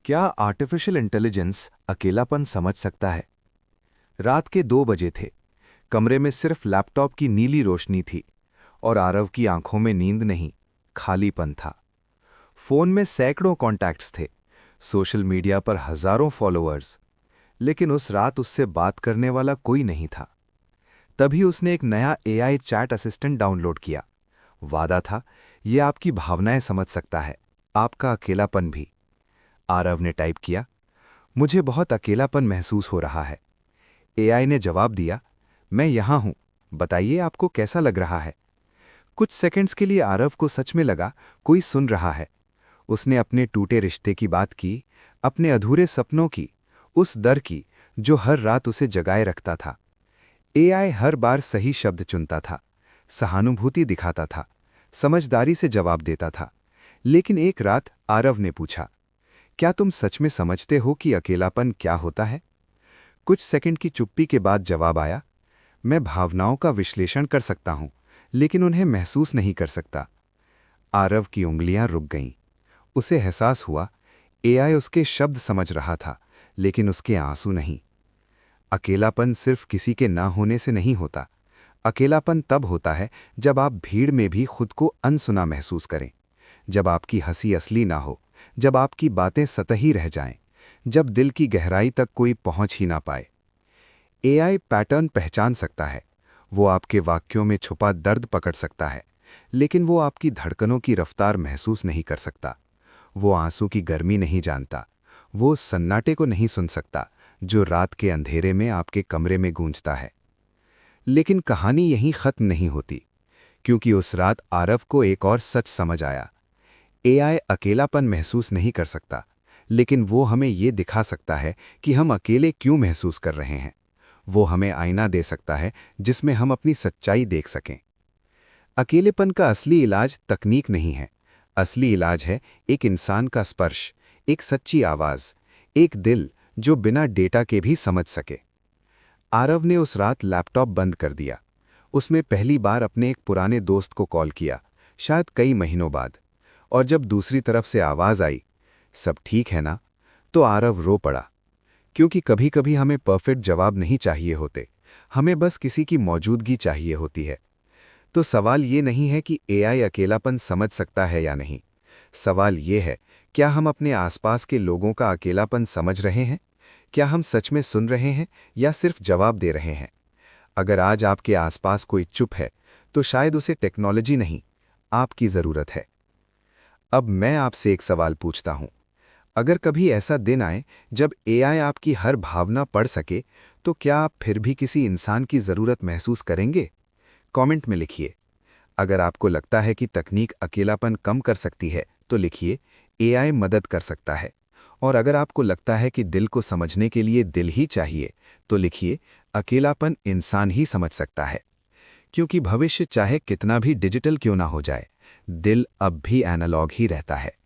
क्या artificial intelligence अकेलापन समझ सकता है? रात के 2 बजे थे। कमरे में सिर्फ लैपटॉप की नीली रोशनी थी और आरव की आंखों में नींद नहीं, खालीपन था। फोन में सैकड़ों कॉन्टैक्ट्स थे, सोशल मीडिया पर हजारों फॉलोअर्स, लेकिन उस रात उससे बात करने वाला कोई नहीं था। तभी उसने एक नया एआई चैट असिस्टेंट डाउनलोड किया। वादा था, यह आपकी भावनाएं समझ सकता है, आपका अकेलापन भी। आरव ने टाइप किया, मुझे बहुत अकेलापन महसूस हो रहा है। एआई ने जवाब दिया, मैं यहां हूं, बताइए आपको कैसा लग रहा है। कुछ सेकंड्स के लिए आरव को सच में लगा कोई सुन रहा है। उसने अपने टूटे रिश्ते की बात की, अपने अधूरे सपनों की, उस डर की जो हर रात उसे जगाए रखता था। एआई हर बार सही शब्द चुनता था, सहानुभूति दिखाता था, समझदारी से जवाब देता था। लेकिन एक रात आरव ने पूछा, क्या तुम सच में समझते हो कि अकेलापन क्या होता है? कुछ सेकंड की चुप्पी के बाद जवाब आया, मैं भावनाओं का विश्लेषण कर सकता हूं, लेकिन उन्हें महसूस नहीं कर सकता। आरव की उंगलियां रुक गईं। उसे एहसास हुआ, एआई उसके शब्द समझ रहा था, लेकिन उसके आंसू नहीं। अकेलापन सिर्फ किसी के ना होने से नहीं होता। अकेलापन तब होता है जब आप भीड़ में भी खुद को अनसुना महसूस करें, जब आपकी हंसी असली ना हो, जब आपकी बातें सतही रह जाएं, जब दिल की गहराई तक कोई पहुंच ही ना पाए। एआई पैटर्न पहचान सकता है, वो आपके वाक्यों में छुपा दर्द पकड़ सकता है, लेकिन वो आपकी धड़कनों की रफ्तार महसूस नहीं कर सकता। वो आंसू की गर्मी नहीं जानता, वो उस सन्नाटे को नहीं सुन सकता जो रात के अंधेरे में आपके कमरे में गूंजता है। लेकिन कहानी यहीं खत्म नहीं होती, क्योंकि उस रात आरव को एक और सच समझ आया। एआई अकेलापन महसूस नहीं कर सकता, लेकिन वो हमें ये दिखा सकता है कि हम अकेले क्यों महसूस कर रहे हैं। वो हमें आईना दे सकता है जिसमें हम अपनी सच्चाई देख सकें। अकेलेपन का असली इलाज तकनीक नहीं है, असली इलाज है एक इंसान का स्पर्श, एक सच्ची आवाज, एक दिल जो बिना डेटा के भी समझ सके। आरव ने उस रात लैपटॉप बंद कर दिया। उसमें पहली बार अपने एक पुराने दोस्त को कॉल किया, शायद कई महीनों बाद। और जब दूसरी तरफ से आवाज आई, सब ठीक है ना, तो आरव रो पड़ा। क्योंकि कभी कभी हमें परफेक्ट जवाब नहीं चाहिए होते, हमें बस किसी की मौजूदगी चाहिए होती है। तो सवाल ये नहीं है कि एआई अकेलापन समझ सकता है या नहीं। सवाल ये है, क्या हम अपने आसपास के लोगों का अकेलापन समझ रहे हैं? क्या हम सच में सुन रहे हैं या सिर्फ जवाब दे रहे हैं? अगर आज आपके आसपास कोई चुप है, तो शायद उसे टेक्नोलॉजी नहीं, आपकी जरूरत है। अब मैं आपसे एक सवाल पूछता हूं, अगर कभी ऐसा दिन आए जब एआई आपकी हर भावना पढ़ सके, तो क्या आप फिर भी किसी इंसान की जरूरत महसूस करेंगे? कमेंट में लिखिए। अगर आपको लगता है कि तकनीक अकेलापन कम कर सकती है, तो लिखिए, एआई मदद कर सकता है। और अगर आपको लगता है कि दिल को समझने के लिए दिल ही चाहिए, तो लिखिए, अकेलापन इंसान ही समझ सकता है। क्योंकि भविष्य चाहे कितना भी डिजिटल क्यों ना हो जाए, दिल अब भी एनालॉग ही रहता है।